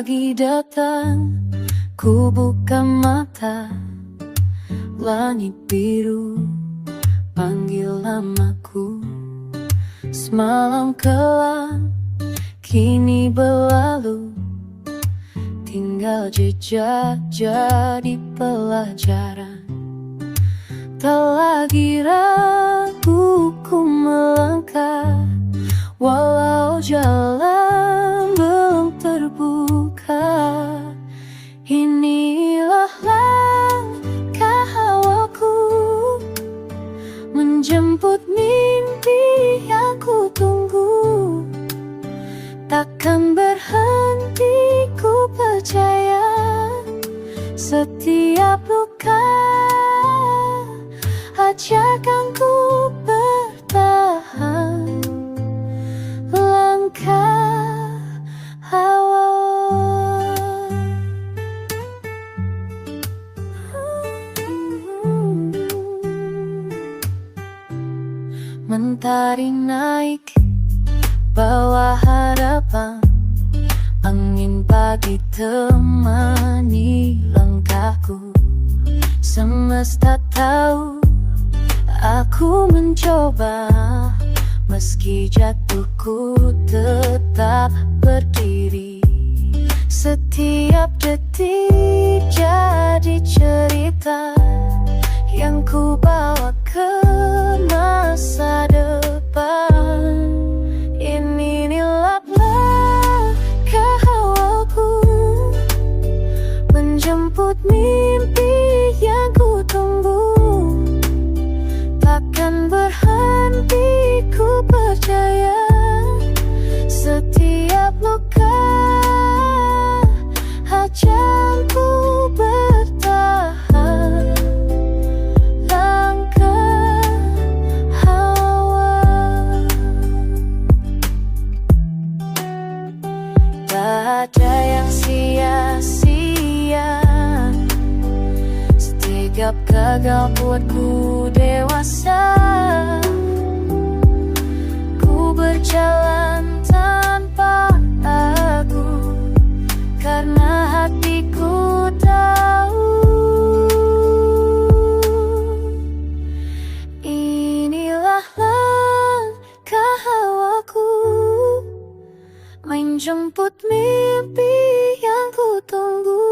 Pagi datang, ku buka mata, langit biru panggil namaku. Semalam kelam, kini berlalu, tinggal jejak jadi pelajaran. Tak lagi ragu ku melangkah, walau jalan belum terbuka. Inilah langkah awalku, menjemput mimpi yang ku tunggu. Takkan berhenti, ku percaya setiap luka ajarkan ku bertahan. Langkah awal. Mentari naik, bawa harapan. Angin pagi temani langkahku. Semesta tahu aku mencoba, meski jatuhku tetap berdiri. Setiap detik jadi cerita yang ku bawa ke masa depan. Inilah langkah awalku, menjemput mimpi yang ku tunggu. Takkan berhenti, ku percaya setiap luka ajarku bertahan. Langkah awal. Tak ada yang sia-sia, setiap gagal buatku dewasa. Ku berjalan tanpa ragu, karena hatiku tahu inilah langkah awalku, menjemput mimpi yang ku tunggu.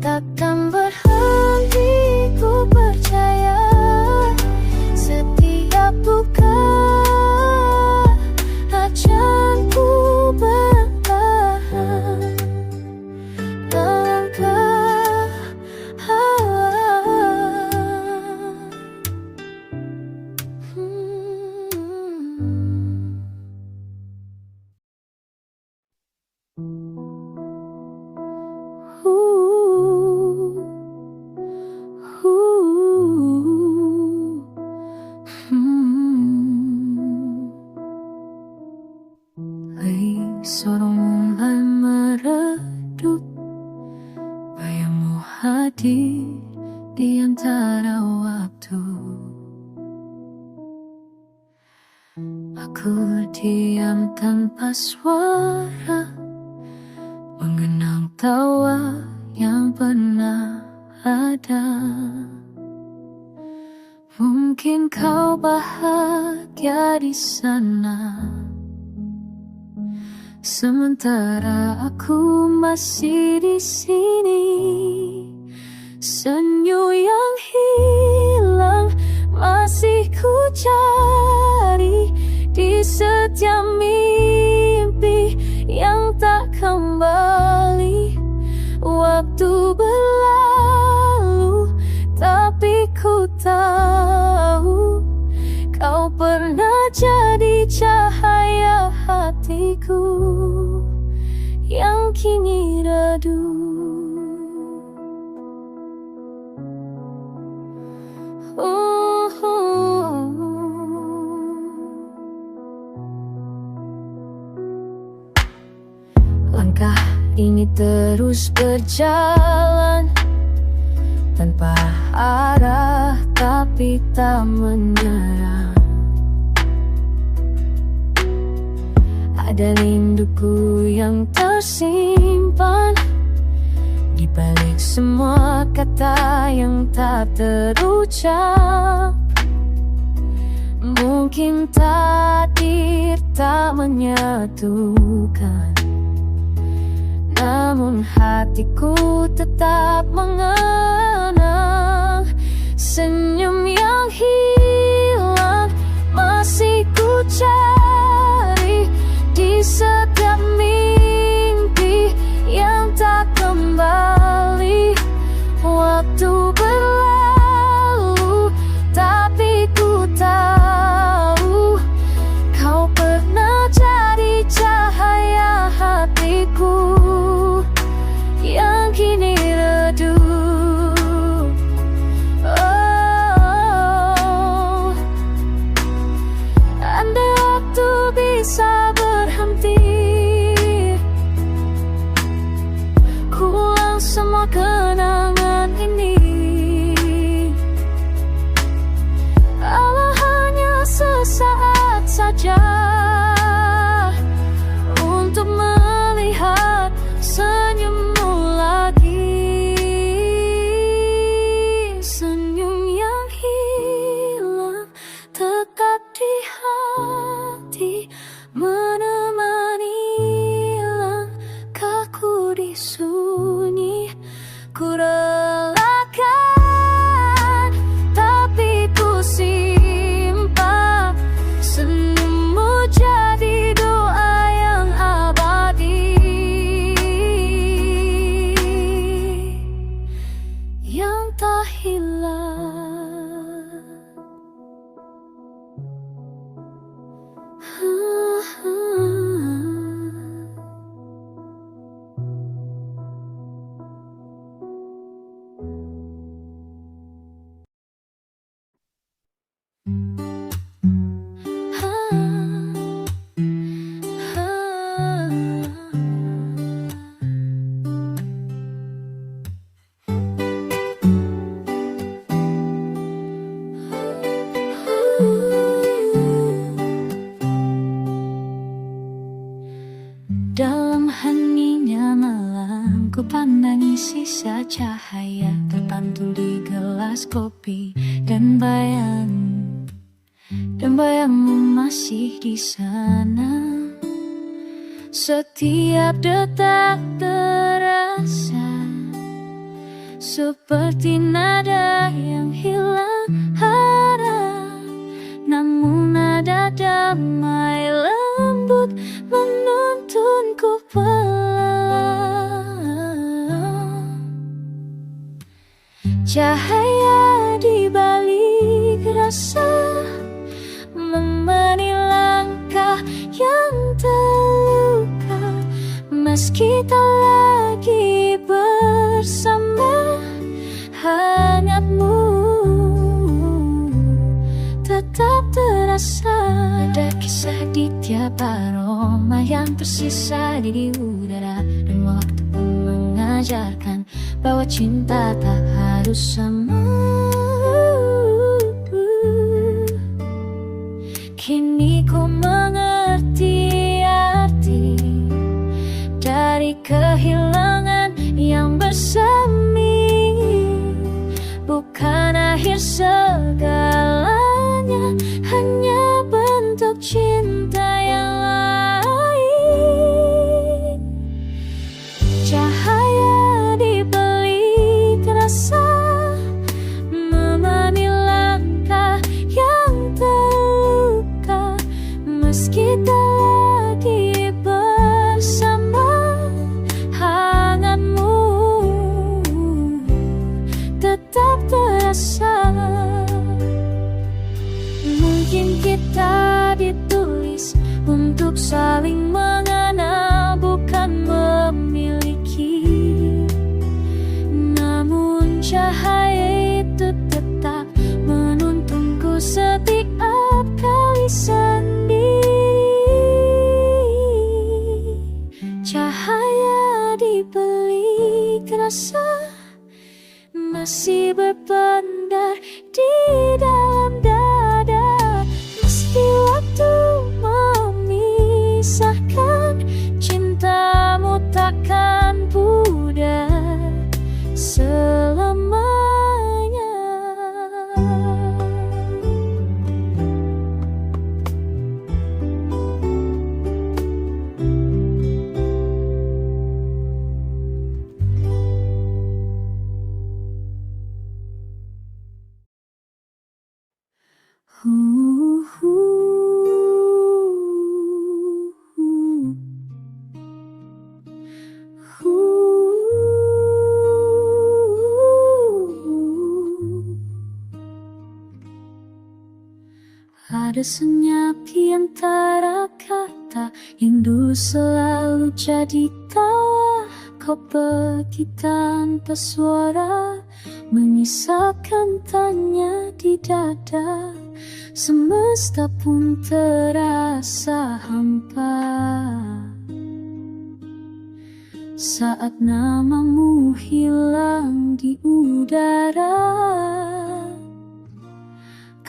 Takkan berhenti, ku percaya setiap luka ajarku bertahan. Langkah awal. Sorong mulai meredup, bayangmu hadir di antara waktu. Aku diam tanpa suara, mengenang tawa yang pernah ada. Mungkin kau bahagia di sana, sementara aku masih di sini. Senyum yang hilang masih ku cari di setiap mimpi yang tak kembali. Waktu berlalu, tapi ku tahu kau pernah jadi cahaya hatiku yang kini redup. Langkah ini terus berjalan tanpa arah, tapi tak menyerah. Ada rinduku yang tersimpan di balik semua kata yang tak terucap. Mungkin takdir tak menyatukan, namun hatiku tetap mengenang senyum yang hilang. Masih ku cari di setiap mimpi yang tak kembali. Waktu berlalu, tapi ku tahu kau pernah jadi cahaya hatiku yang kini redup. Oh, andai waktu bisa berhenti, ku ulang semua kenangan ini. Allah, hanya sesaat saja untuk melihat senyummu lagi. Senyum yang hilang dekat di hati, menemani langkahku di sunyi. Ku relakan, tapi ku simpan senyummu jadi doa yang abadi, yang tak hilang. Dalam heningnya malam, ku pandangi sisa cahaya terpantul di gelas kopi, dan bayangmu masih di sana. Setiap detak terasa seperti nada yang hilang harap, namun nada damai lembut menuntunku pelan. Cahaya di balik rasa menemani langkah yang terluka. Meski tak lagi bersama, hangatmu tetap terasa. Ada kisah di tiap aroma yang tersisa di udara, dan waktu pun mengajarkan bahwa cinta tak harus sama. Kini ku mengerti arti dari kehilangan yang bersemi. Bukan akhir segalanya, hanya bentuk cinta yang lain. Cahaya di balik rasa menemani langkah yang terluka. Meski tak lagi bersama, hangatmu tetap terasa. Mungkin kita ditulis untuk saling mengenal, bukan memiliki. Namun cahaya itu tetap menuntunku setiap kali sendiri. Cahaya di balik rasa masih berpendar di dalam dada. Meski waktu memisahkan, Ada senyap di antara kata yang dulu selalu jadi tawa. Kau pergi tanpa suara, menyisakan tanya di dada. Semesta pun terasa hampa saat namamu hilang di udara.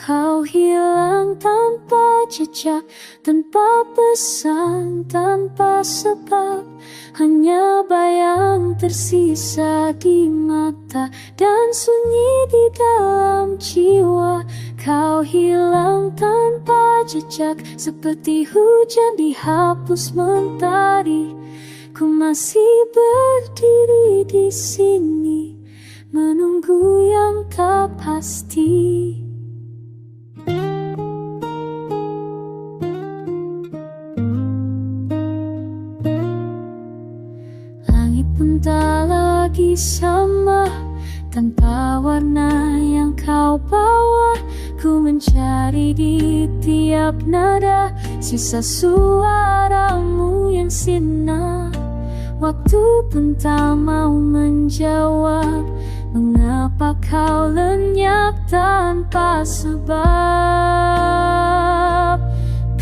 Kau hilang tanpa jejak, tanpa pesan, tanpa sebab. Hanya bayang tersisa di mata dan sunyi di dalam jiwa. Kau hilang tanpa jejak, seperti hujan dihapus mentari. Ku masih berdiri di sini, menunggu yang tak pasti. Langit pun tak lagi sama, tanpa warna yang kau bawa. Ku mencari di tiap nada sisa suaramu yang sirna. Waktu pun tak mau menjawab, mengapa kau lenyap tanpa sebab.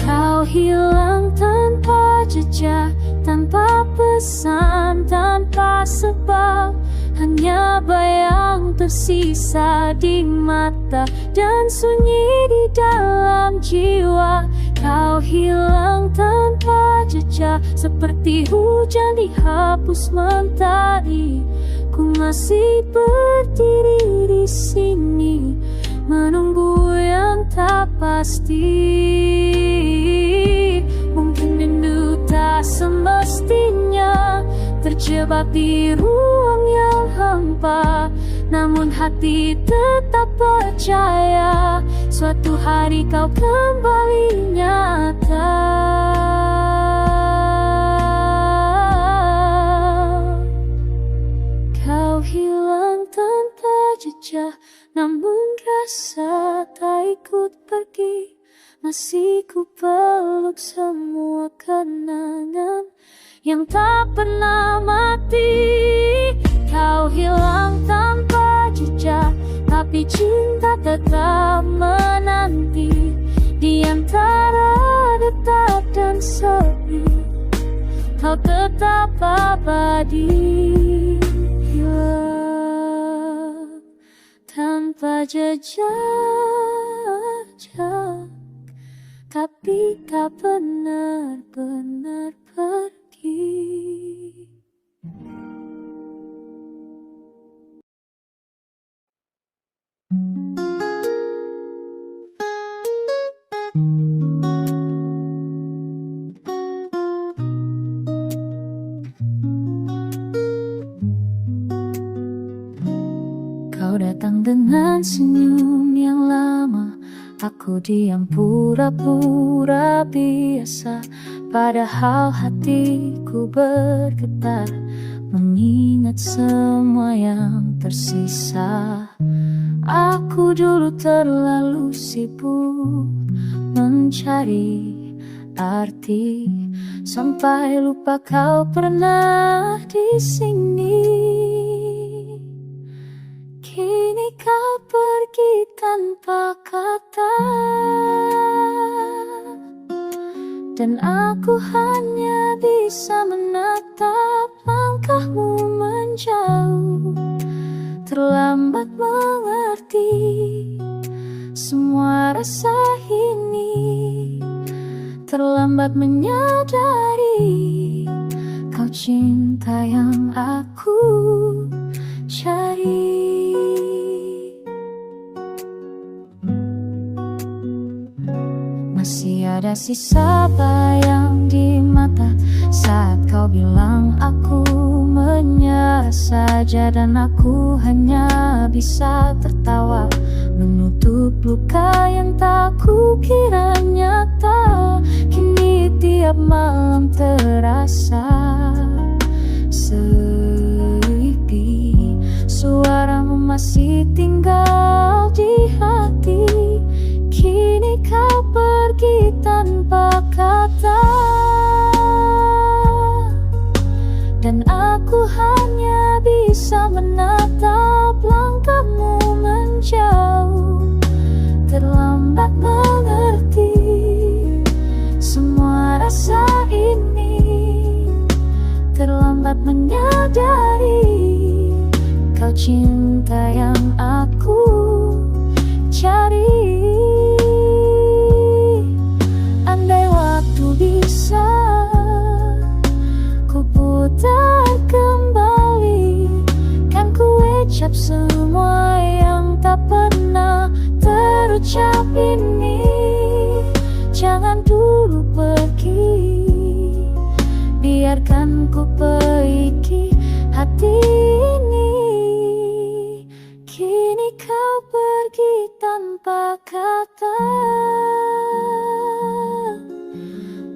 Kau hilang tanpa jejak, tanpa pesan, tanpa sebab. Hanya bayang tersisa di mata dan sunyi di dalam jiwa. Kau hilang tanpa jejak, seperti hujan dihapus mentari. Ku masih berdiri di sini, menunggu yang tak pasti. Mungkin rindu tak semestinya terjebak di ruang yang hampa, namun hati tetap percaya suatu hari kau kembali nyata. Kau hilang tanpa jejak, namun rasa tak ikut pergi. Masih ku peluk semua kenangan yang tak pernah mati. Kau hilang tanpa jejak, tapi cinta tetap menanti. Di antara detak dan sepi, kau tetap abadi. Hilang tanpa jejak, tapi tak benar-benar pergi. Kau datang dengan senyum yang lama, aku diam pura-pura biasa. Padahal hatiku bergetar, mengingat semua yang tersisa. Aku dulu terlalu sibuk mencari arti, sampai lupa kau pernah di sini. Kini kau pergi tanpa kata, dan aku hanya bisa menatap langkahmu menjauh. Terlambat mengerti semua rasa ini, terlambat menyadari kau cinta yang aku cari. Masih ada sisa bayang di mata saat kau bilang aku menyerah saja, dan aku hanya bisa tertawa menutup luka yang tak kukira nyata. Kini tiap malam terasa sepi, suaramu masih tinggal di hati. Kini kau pergi dan aku hanya bisa menatap langkahmu menjauh. Terlambat mengerti semua rasa ini, terlambat menyadari kau cinta yang aku cari. Andai waktu bisa ku putar kembali, kan ku ucap semua yang tak pernah terucap ini. Jangan dulu pergi, biarkan ku pergi hati ini. Kini kau pergi tanpa kata,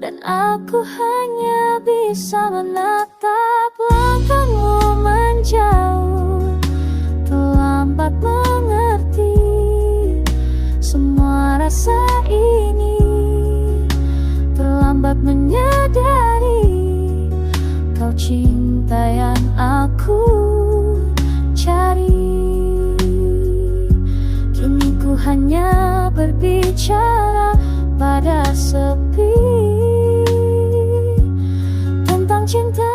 dan aku hanya bisa menatap langkahmu menjauh. Terlambat mengerti semua rasa ini, terlambat menyadari kau cinta yang aku cari. Kini ku hanya berbicara pada sepi tentang cinta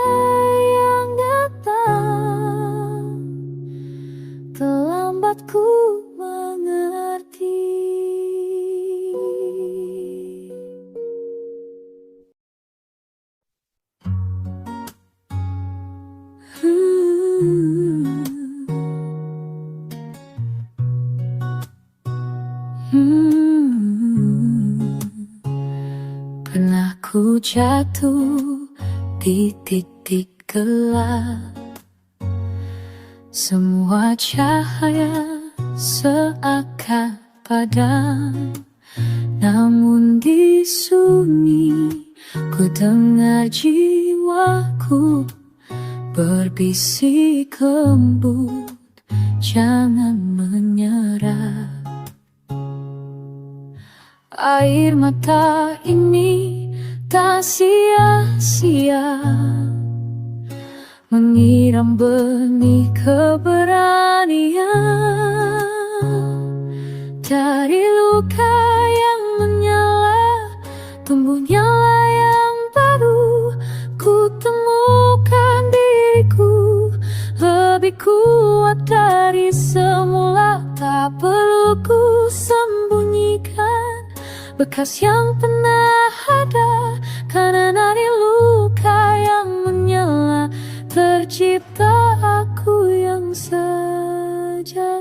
yang datang, terlambat ku mengerti. Pernah ku jatuh di titik gelap, semua cahaya seakan padam. Namun di sunyi ku dengar jiwaku berbisik lembut, jangan menyerah. Air mata ini tak sia-sia menyiram benih keberanian. Dari luka yang menyala tumbuh nyala yang baru. Ku temukan diriku lebih kuat dari semula. Tak perlu ku sembunyikan bekas yang pernah ada, karena dari luka yang menyala tercipta aku yang sejati.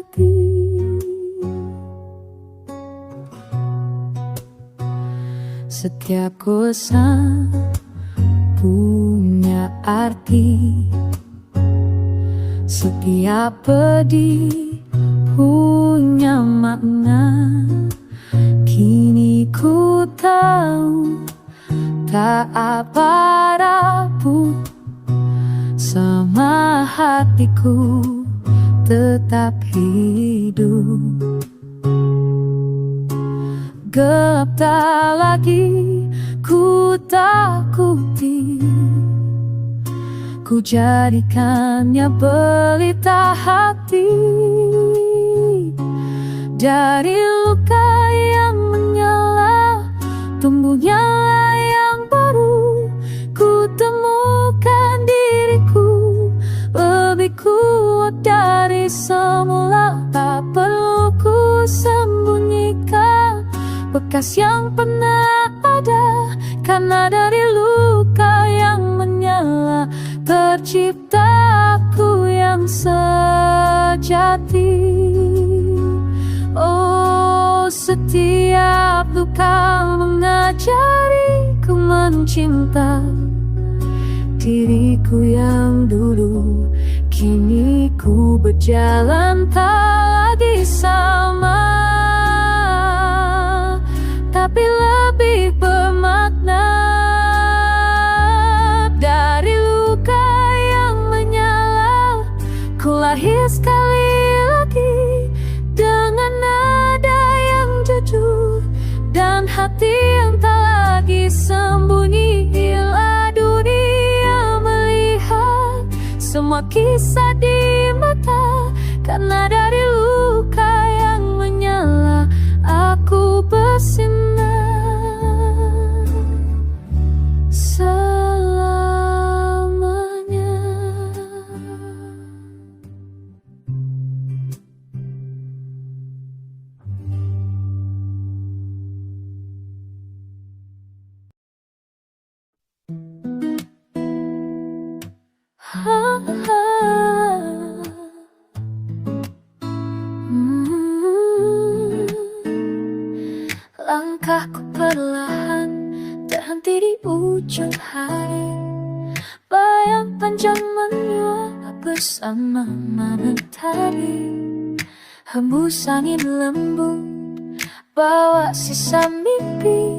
Setiap gosa punya arti, setiap pedih punya makna. Kini ku tahu tak apa rapuh, sama hatiku tetap hidup. Gelap tak lagi ku takuti, ku jadikannya pelita hati. Dari luka yang menyala tumbuh nyala yang baru. Ku temukan diriku lebih kuat dari semula. Tak perlu ku sembunyikan bekas yang pernah ada, karena dari luka yang menyala tercipta aku yang sejati. Oh, setiap luka mengajariku mencinta diriku yang dulu. Kini ku berjalan tak lagi sama, tapi lebih bermakna. Dari luka yang menyala ku lahir sekali lagi, dengan nada yang jujur dan hati yang tak lagi sembunyi. Bila dunia melihat semua kisah di mata. Karena dari luka yang menyala aku bersinar selamanya. Langkahku perlahan terhenti di ujung hari. Bayang panjang menyuap bersama mentari. Hembus angin lembut bawa sisa mimpi.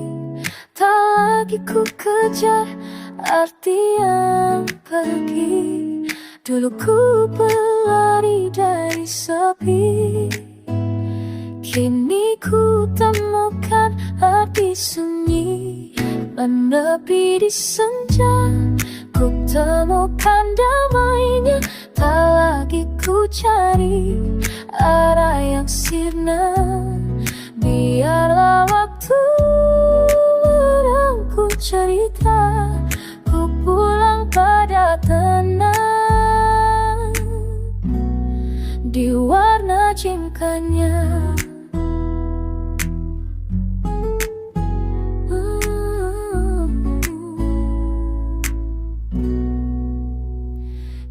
Tak lagi ku kejar artian pergi. Dulu ku berlari dari sepi, kini ku temukan arti sunyi. Menepi di senja, ku temukan damainya. Tak lagi ku cari arah yang sirna. Biarlah waktu merangkul cerita, ku pulang pada tenang di warna cingkanya.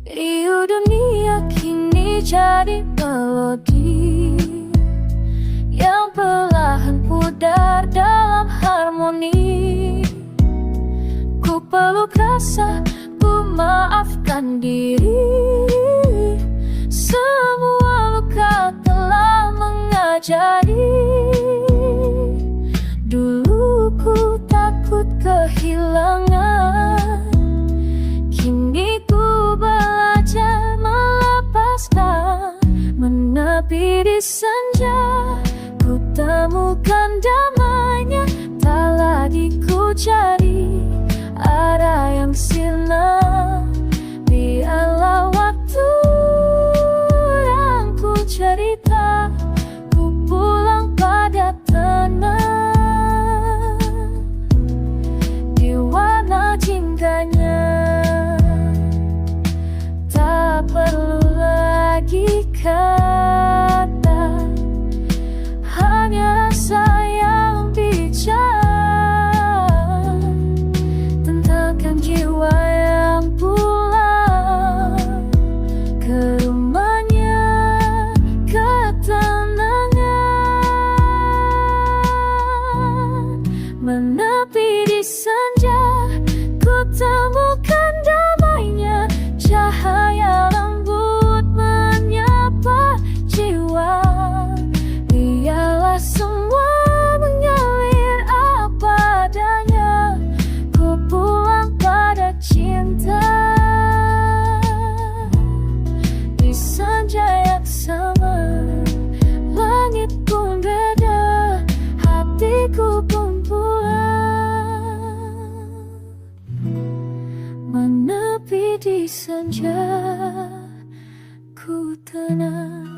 Riuh dunia kini jadi melodi yang perlahan pudar dalam harmoni. Ku peluk rasa, ku maafkan diri. Semua luka telah mengajari. Dulu ku takut kehilangan, kini ku belajar melepaskan. Menepi di senja, ku temukan damainya. Tak lagi ku cari arah yang sirna. Biarlah waktu yang ku cerita, ku pulang pada tenang di warna cintanya. Tak perlu lagi kata, hanya rasa yang bicara. Tentangkan jiwa yang pulang ke rumahnya, ketenangan. Menepi di senja, ku temukan damainya. Cahaya lembut menyapa jiwa. Biarlah semua mengalir apa adanya. Ku pulang pada cinta di senja yang sama. Langit pun beda, hatiku pun pulang. Menepi di senja, ku tenang.